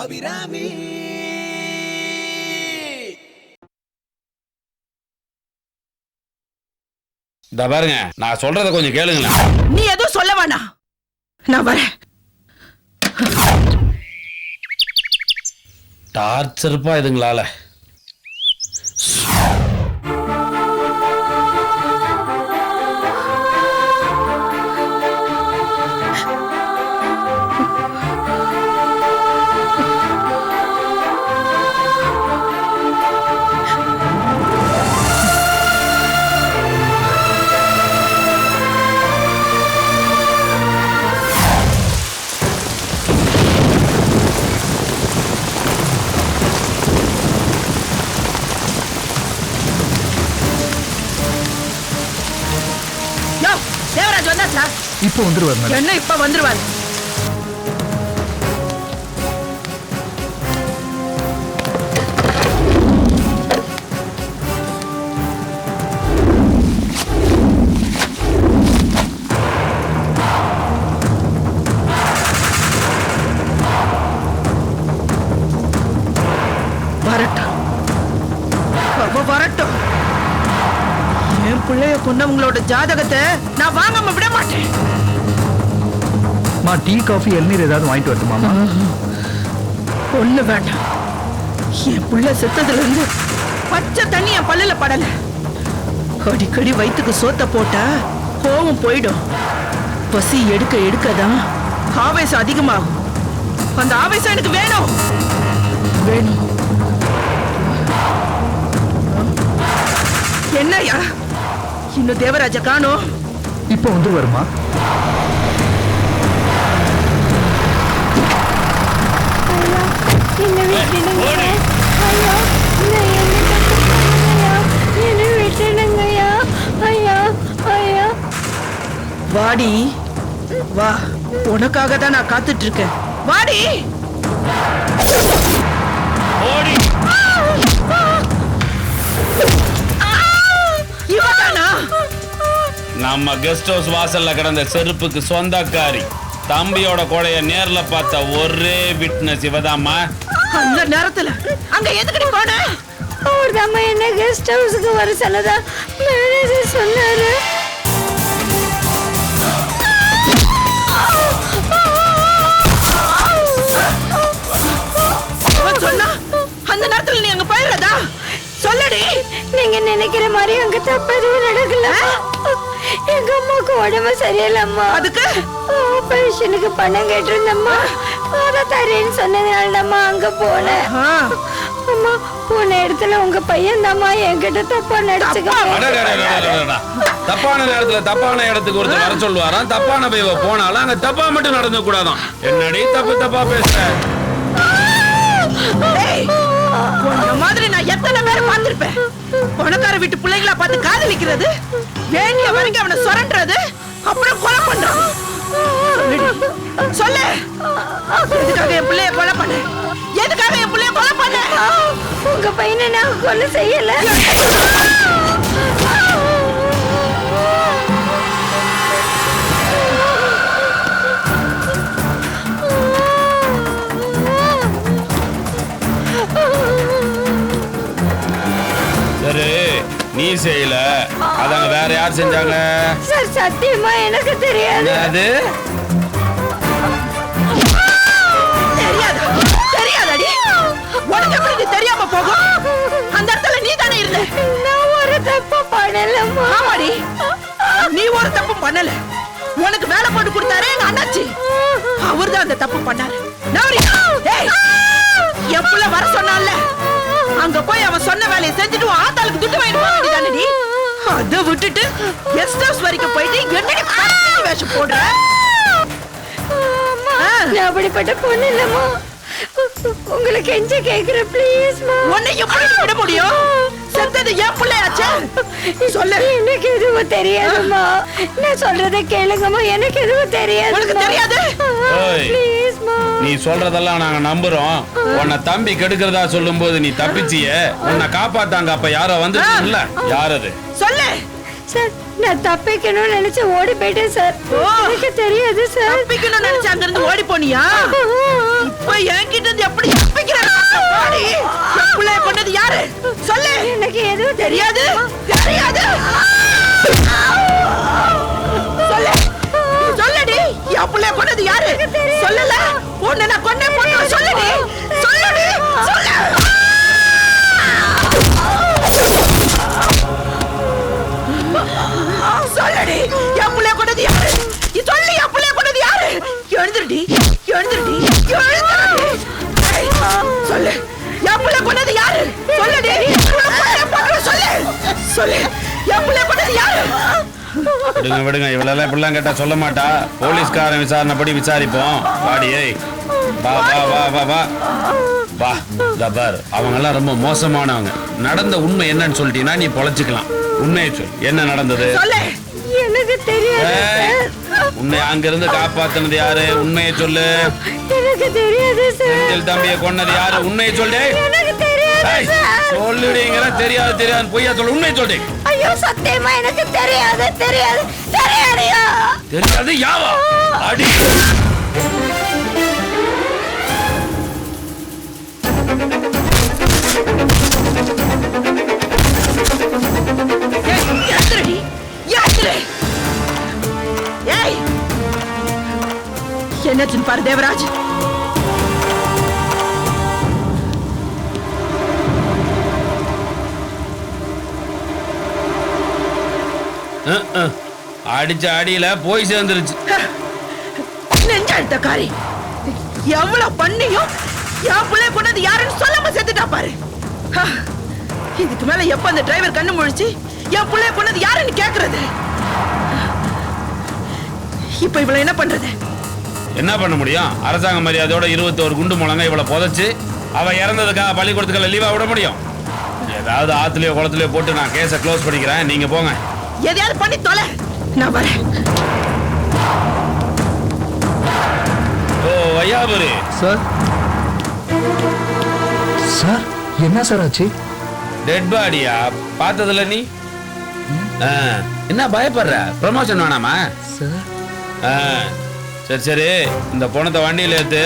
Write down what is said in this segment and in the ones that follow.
அபிராமி இந்த பாருங்க, நான் சொல்றத கொஞ்சம் கேளுங்களேன். நீ எதுவும் சொல்ல வேணாம், நான் வரேன். டார்ச்சர்ப்பா இதுங்களால. தேவராஜ் வந்தாச்சா? இப்போ வந்துருவாரு. என்ன இப்ப வந்துருவாரு? வரட்டும், வரட்டும். என் பிள்ளைய கொண்டவங்களோட ஜாதகத்தை நான் வாங்காம விட மாட்டேன். டீ காஃபி இளநீர் ஏதாவது வாங்கிட்டு வரட்டுமாமா? ஒண்ணு வேண்டாம். என் பிள்ளை செத்ததுல இருந்து பச்சை தண்ணி என் பல்லுல படல. அடிக்கடி வயிற்றுக்கு சோத்த போட்டா கோவம் போயிடும். பசி எடுக்க எடுக்கதான் ஆவேசம் அதிகமாகும். அந்த ஆவேசம் எனக்கு வேணும் வேணும். என்னையா இன்னும் தேவராஜ காணோம்? இப்போ வந்துருவாருமா. வாடி வா, உனக்காக தான் நான் காத்துட்டு இருக்கேன். வாடி. நம்ம கெஸ்ட் ஹவுஸ் வாசல்ல கிடந்த செருப்புக்கு சொந்தக்காரி, தம்பியோட கொலைய நேர்ல பார்த்த ஒரே விட்னஸ் இவதாம்மா. அந்த நேரத்துல அங்க எதுக்கு போன? அவர்தாம்மா என்ன கெஸ்ட் ஹவுஸ்க்கு வர சொன்னதா மேனேஜர் சொன்னாரு. சொன்னா அந்த நேரத்துல நீ அங்க போயிடுறதா? சொல்லடி. நீங்க நினைக்கிற மாதிரி அங்க தப்பு எதுவும் நடக்கல. எங்க அம்மாவுக்கு உடம்பு சரியில்லம்மா. அதுக்கு ஆபரேஷனுக்கு பணம் கேட்டிருந்தம்மா. அதை தரேன்னு சொன்னதுனாலம்மா அங்க போனேன். அம்மா போன இடத்துல உங்க பையன் தாம்மா என்கிட்ட தப்பா நடிச்சுக்க. தப்பான நேரத்துல தப்பான இடத்துக்கு ஒருத்தர் வர சொல்லுவாராம். தப்பான பையவ போனாலும் அங்க தப்பா மட்டும் நடந்து கூடாதான். என்னடி தப்பு தப்பா பேசுற? உன்ன மாதிரி நான் எத்தனை பேரை பார்த்திருப்பேன். பணக்கார வீட்டு பிள்ளைங்களா பார்த்து காதலிக்கிறது, வேண்டிய வரைக்கும் அவனை சுரண்டுறது, அப்புறம் கொலை பண்றான். சொல்லு, எதுக்காக என் பிள்ளைய கொலை பண்ண? எதுக்காக என் பிள்ளைய கொலை பண்ண? உங்க பையனை நான் கொலை செய்யல. சரி, நீ செய்யல, அதாங்க வேற யார் செஞ்சாங்க? சார் சத்தியமா எனக்கு தெரியாது. அது தெரியாதடி. உனக்கு எப்படி தெரியாம போகும்? அந்த இடத்துல நீ தானே இருந்த. நான் ஒரு தப்பு பண்ணலம்மா. ஆமாடி, நீ ஒரு தப்பு பண்ணல. உனக்கு வேலை போட்டு கொடுத்தாரே எங்க அண்ணாச்சி, அவர்தான் அந்த தப்பு பண்ணாரு. என் புள்ள வர சொன்னான்ல, அங்க போய் அவன் சொன்ன வேலையை செஞ்சுட்டு ஆத்தாளுக்கு துட்டு வாங்கிட்டு போக வேண்டியதானடி. அதை விட்டுட்டு கெஸ்ட் ஹவுஸ் வரைக்கும் போயிட்டு என்னடி வேஷம் போடுற? நான் அப்படிப்பட்ட பொண்ணு இல்லம்மா. உங்களுக்கு எஞ்ச கேக்குற ப்ளீஸ் மா. உன்னை எப்படி விட முடியும்? செத்தது என் பிள்ளையாச்சே. சொல்லு. எனக்கு எதுவும் தெரியாதுமா. நான் சொல்றதை கேளுங்கம்மா. எனக்கு எதுவும் தெரியாது. உனக்கு தெரியாது? ப்ளீஸ் மா. நீ சொல்றதெல்லாம் நாங்க நம்புறோம். உன்னை தம்பி கெடுக்கிறதா சொல்லும் போது நீ தப்பிச்சியே, உன்னை காப்பாத்தாங்க அப்ப யாரோ வந்துருச்சுல்ல, யார் அது? சொல்லு. சார், நான் தப்பிக்கணும்னு நினைச்சு ஓடி போயிட்டேன் சார். எனக்கு தெரியாது சார். தப்பிக்கணும்னு நினைச்சு அங்க இருந்து ஓடி போனியா? இப்ப என்கிட்ட இருந்து எப்படி எனக்கு எதுவும் தெரியாது தெரியாது. சொல்லு சொல்லடி, என் புள்ளைய கொண்டது யாரு? சொல்லல உன்னை நான் கொண்டே போட்டு சொல்லடி சொல்லடி சொல்லு. சொல்லடி, என் புள்ளைய கொண்டது யாரு? சொல்லு, என் புள்ளைய கொண்டது யாரு? எழுந்துருடி எழுந்துருடி எழுந்துருடி. சொல்லு, என் புள்ளைய கொண்டது யாரு? சொல்லுடி, சொல்லு சொல்லு, என் புள்ளைய கொண்டது யாரு? விடுங்க விடுங்க, இவளெல்லாம் இப்படிலாம் கேட்டா சொல்ல மாட்டா. போலீஸ்காரன் விசாரணைப்படி விசாரிப்போம். வாடி, ஏய் வா வா வா வா வா வா. பார், அவங்க எல்லாம் ரொம்ப மோசமானவங்க. நடந்த உண்மை என்னன்னு சொல்லிட்டீங்கன்னா நீ பொழைச்சுக்கலாம். உண்மையை சொல், என்ன நடந்தது? எனக்கு தெரியாது. உன்னை அங்கிருந்து காப்பாத்தினது யாரு? உண்மையை சொல்லு. எனக்கு தெரியாது சார். செந்தில் தம்பியை கொன்னது யாரு? உண்மையை சொல்லு. எனக்கு தெரியாது சார். சொல்லுடீங்கிற தெரியாது தெரியாது பொய்யா சொல்லு. உண்மையை சொல்லு. ஐயோ சத்தியமா எனக்கு தெரியாது தெரியாது தெரியாதியா. தெரியாது யாவா? அடி. என்னாச்சுன்னு பாரு தேவராஜ். அடிச்ச அடியில போய் சேர்ந்துருச்சு. நெஞ்சழுத்த காரி, எவ்வளவு பண்ணியும் என் பிள்ளை கொண்டது யாருன்னு சொல்லாம செத்துட்டா பாரு. இதுக்கு மேல எப்ப அந்த டிரைவர் கண்ணு முழிச்சு என் பிள்ளை கொண்டது யாருன்னு கேக்குறது? இப்ப இவள என்ன பண்றது? என்ன பண்ண முடியும்? அரசாங்க மரியாதையோட 21 குண்டு மூலங்க இவளை புதைச்சு அவ இறந்ததுக்காக பள்ளிக்கூடத்துக்கு லீவா விட முடியும்? ஏதாவது ஆத்துலயோ குளத்துலயோ போட்டு நான் கேஸை க்ளோஸ் பண்ணிக்கிறேன். நீங்க போங்க. எதையாவது பண்ணி தொலை, நான் வரேன். ஓ வையாபுரி சார். சார் என்ன சார் ஆச்சு? டெட் பாடியா? பார்த்ததுல நீ என்ன பயப்படுற? ப்ரமோஷன் வேணாமா? சார் சரி சரி, இந்த பணத்தை வண்டியில ஏத்து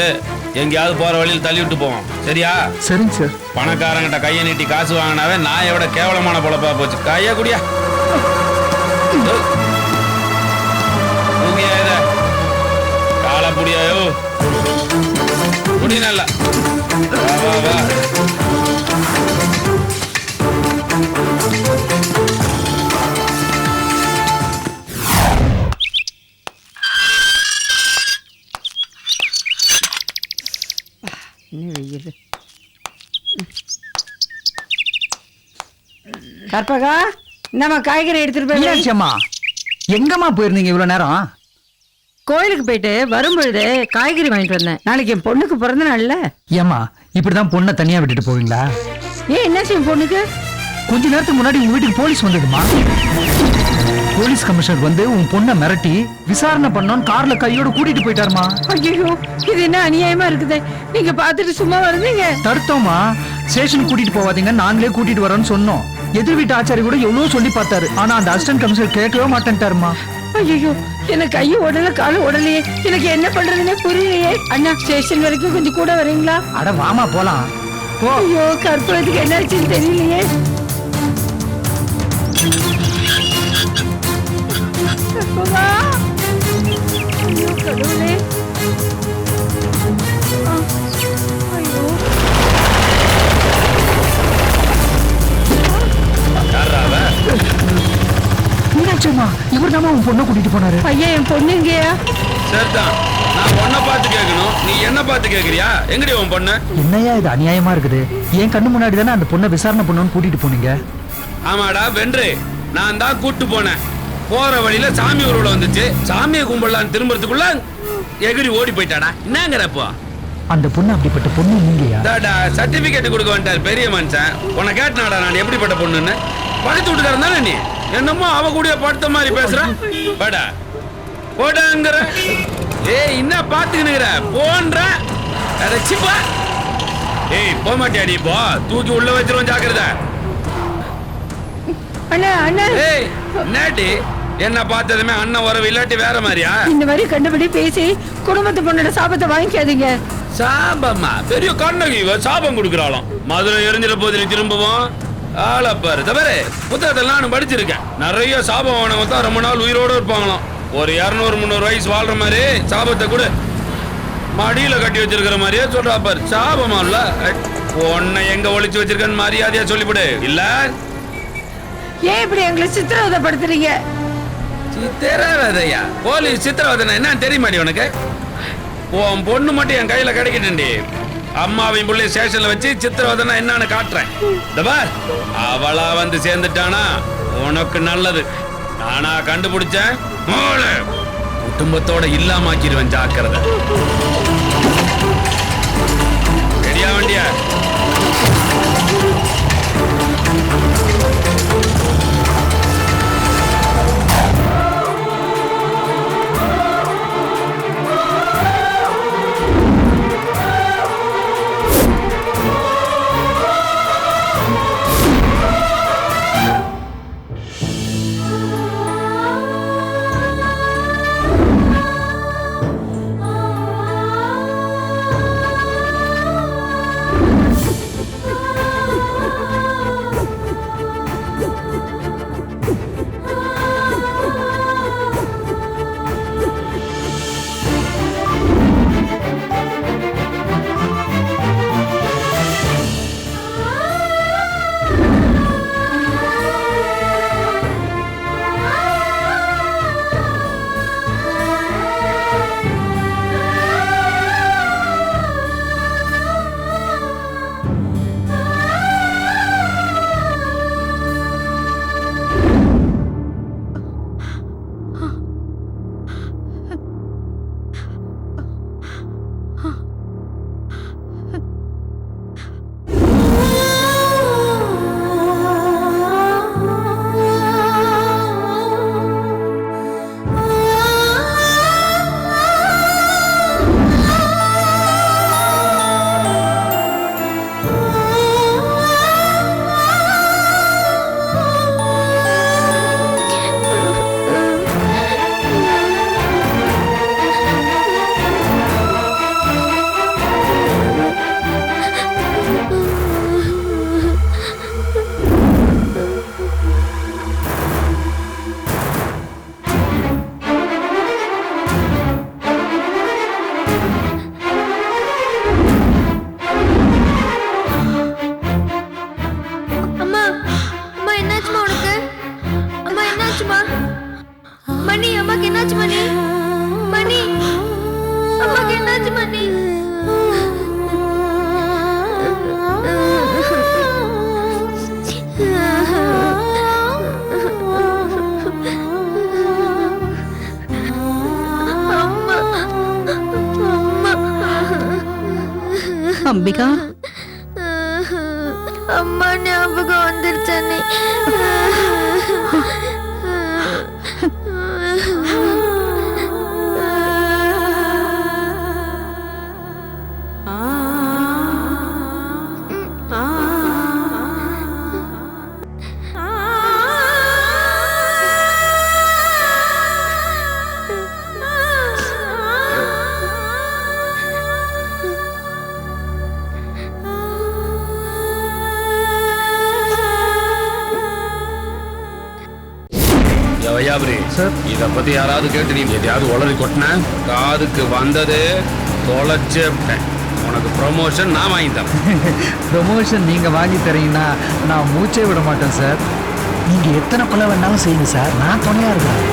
எங்கேயாவது போற வழியில் தள்ளி விட்டு போவோம். சரியா? சரிங்க சார். பணக்காரங்கிட்ட கையை நீட்டி காசு வாங்கினாவே நான் எவ்வளோ கேவலமான பொழப்பா போச்சு. கையா குடியா காலை புடியாயோ குடி நல்லா. வா வா வா. கற்பகா, நம்ம காய்கறி எடுத்துட்டு போய் மீனாட்சியம்மா, எங்கம்மா போயிருந்தீங்க இவ்வளவு நேரம்? கோயிலுக்கு போயிட்டு வரும்பொழுது காய்கறி வாங்கிட்டு வந்தேன். நாளைக்கு என் பொண்ணுக்கு பிறந்த நாள்ல. ஏம்மா இப்படிதான் பொண்ணை தனியா விட்டுட்டு போவீங்களா? ஏன் என்னாச்சு என் பொண்ணுக்கு? கொஞ்ச நேரத்துக்கு முன்னாடி உங்க வீட்டுக்கு போலீஸ் வந்ததுமா. போலீஸ் கமிஷனர் வந்து உன் பொண்ணை மிரட்டி விசாரணை பண்ணோன்னு கார்ல கையோட கூட்டிட்டு போயிட்டாருமா. ஐயோ, இது என்ன அநியாயமா இருக்குது. நீங்க பாத்துட்டு சும்மா வருவீங்க? தடுத்தோமா. ஸ்டேஷன் கூட்டிட்டு போவாதீங்க, நாங்களே கூட்டிட்டு வரோம்னு சொன்னோம். எதிர் வீட்டு ஆச்சாரி கூட எவ்வளவு சொல்லி பார்த்தாரு. ஆனா அந்த அசிஸ்டன்ட் கமிஷனர் கேட்கவே மாட்டேன்ட்டாருமா. ஐயோ, எனக்கு கையை உடல காலம் உடலையே. எனக்கு என்ன பண்றதுன்னே புரியலையே. அண்ணா, ஸ்டேஷன் வரைக்கும் கொஞ்சம் கூட வரீங்களா? அட வாமா போலாம். ஐயோ, கற்பகத்துக்கு என்னாச்சுன்னு தெரியலையே. கற்பகா, ஐயோ கடவுளே. ஐயோ, மீனாட்சியம்மா, இவர் தான் உன் பொண்ணை கூட்டிட்டு போனாரு. ஐயா, என் பொண்ணு எங்கேயா? சரிதான், நான் பொண்ணை பார்த்து கேட்கணும், நீ என்ன பார்த்து கேட்கறியா? எங்கடி உன் பொண்ணு? என்னையா இது அநியாயமா இருக்குது? என் கண்ணு முன்னாடி தானே அந்த பொண்ணை விசாரணை பண்ணணும்னு கூட்டிட்டு போனீங்க. ஆமாடா வென்று, நான் தான் கூட்டு போனேன். போற வழியில சாமி ஊர்வலம் வந்துச்சு. சாமியை கும்பிடலான்னு திரும்புறதுக்குள்ள எகிரி ஓடி போயிட்டாடா. என்னங்கிறப்போ அந்த பொண்ணு அப்படிப்பட்ட பொண்ணு நீங்கயா? சர்டிபிகேட் கொடுக்க வந்துட்டார் பெரிய மனுஷன். உன்னை கேட்டனாடா நான் எப்படிப்பட்ட பொண்ணுன்னு. படுத்து விட்டுக்காரன் தானே நீ? என்னமோ அவ கூட படுத்த மாதிரி பேசுறான். படா போடாங்கிற. ஏய், என்ன பாத்துக்கினுங்கிற? போன்ற சிப்பா. ஏய், போக மாட்டியா நீ? போ, தூக்கி உள்ள வச்சிருவோம், ஜாக்கிரதை. அண்ணா அண்ணா, ஏய் என்னடி? என்ன பார்த்ததுமே அண்ணன் உறவு இல்லாட்டி வேற மாதிரியா? இந்த மாதிரி கண்டபடி பேசி குடும்பத்து பொண்ணோட சாபத்தை வாங்கிக்காதீங்க. சாபமா? பெரிய கண்ணகி சாபம் கொடுக்குறாளாம். மதுரை எரிஞ்சிட போது நீ திரும்பவும் ஆளப்பாரு தவிர புத்தகத்தில் நானும் படிச்சிருக்கேன். நிறைய சாபம் தான் ரொம்ப நாள் உயிரோடு இருப்பாங்களாம். ஒரு 200-300 வயசு வாழ்ற மாதிரி சாபத்தை கூட மடியில கட்டி வச்சிருக்கிற மாதிரியே சொல்றா பாரு. சாபமா இல்ல உன்னை எங்க ஒளிச்சு வச்சிருக்கன்னு மரியாதையா சொல்லிவிடு. இல்ல ஏன் இப்படி எங்களை சித்திரவதைப்படுத்துறீங்க? சித்திரவதையா? போலீஸ் சித்திரவதை என்னன்னு தெரியுமாடி உனக்கு? உன் பொண்ணு மட்டும் என் கையில கிடைக்கட்டுண்டி. அம்மாவையும் புள்ளி ஸ்டேஷன்ல வச்சு சித்திரவதைனா என்னன்னு காட்டுறேன். அவளா வந்து சேர்ந்துட்டானா உனக்கு நல்லது. நானா கண்டுபிடிச்சேன், குடும்பத்தோட இல்லாமக்கிடுவேன். ஜாக்கிரதை. ரெடியா வண்டியா? மணி அம்மாக்கு என்னாச்சு? மணி மணி அம்மாக்கு என்னாச்சு? மணி அம்பிகா, அம்மா ஞாபகம் வந்துருச்சானே. இத பத்தி யாராவது கேட்டு நீ எதையாவது உளறி கொட்டின காதுக்கு வந்தது தொலைச்சு. உனக்கு ப்ரொமோஷன் நான் வாங்கி தரேன். ப்ரொமோஷன் நீங்க வாங்கி தரீங்கன்னா நான் மூச்சே விட மாட்டேன் சார். நீங்க எத்தனை கொலை வேணாலும் செய்யுங்க சார், நான் துணையா இருக்கேன்.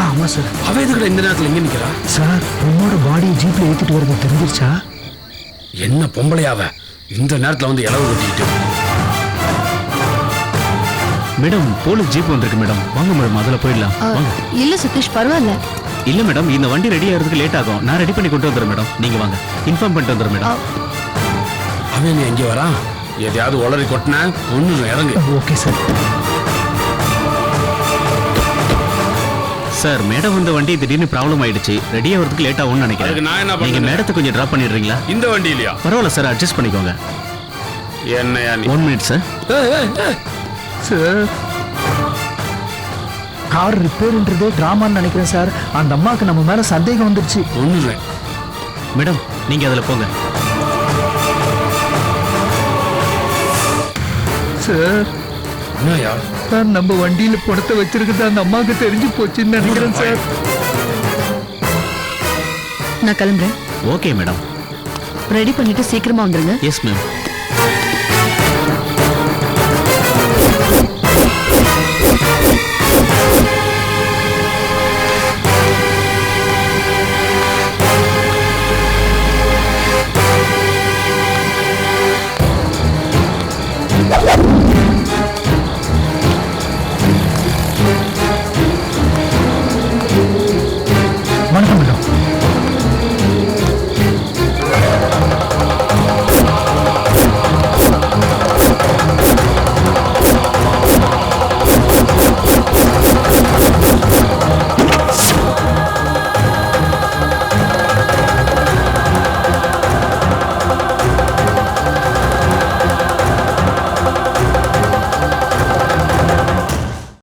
ஆமா சார். அவ எதுக்கு இந்த நேரத்தில் எங்க நிக்கிறா? சார், உன்னோட பாடியை ஜீப்ல ஏத்திட்டு வரது தெரிஞ்சிருச்சா? என்ன பொம்பளையாவ இந்த நேரத்துல வந்து இளவு கட்டிக்கிட்டு? மேடம் போலீஸ் ஜீப் வந்திருக்கு மேடம் வாங்க மேடம் அதில் போயிடலாம் வாங்க இல்ல சதீஷ் பரவாயில்ல. இல்ல மேடம் இந்த வண்டி ரெடி ஆகிறதுக்கு லேட் ஆகும் நான் ரெடி பண்ணி கொண்டு வந்துடுறேன் மேடம் நீங்க வாங்க இன்ஃபார்ம் பண்ணிட்டு வந்துடுறேன் மேடம் அவன் நீ எங்கே வரான் எதையாவது உளறி கொட்டின ஒண்ணு இறங்கு. Okay sir. சார் மேடம் வந்த வண்டி திடீர்னு ப்ராப்ளம் ஆயிடுச்சு ரெடி ஆகிறதுக்கு லேட் ஆகும்னு அதுக்கு நினைக்கிறேன் நான் என்ன நீங்க பண்ணுறேன் மேடத்தை கொஞ்சம் ட்ராப் பண்ணிடுறீங்களா இந்த வண்டி இல்லையா? பரவாயில்ல சார் அட்ஜஸ்ட் பண்ணிக்கோங்க என்னையா நீ 1 மினிட் சார் சார் கார் ரிப்பேர்ன்றதே டிராமான்னு நினைக்கிறேன் சார். அந்த அம்மாவுக்கு நம்ம மேல சந்தேகம் வந்துருச்சு. ஒண்ணு இல்லை. மேடம் நீங்க அதில் போங்க சார் என்னய்யா? சார் நம்ம வண்டியில பணத்தை வச்சிருக்கிறது அந்த அம்மாவுக்கு தெரிஞ்சு போச்சுன்னு நினைக்கிறேன் சார். நான் கிளம்புறேன். ஓகே மேடம் ரெடி பண்ணிட்டு சீக்கிரமா வந்துருங்க. Yes ma'am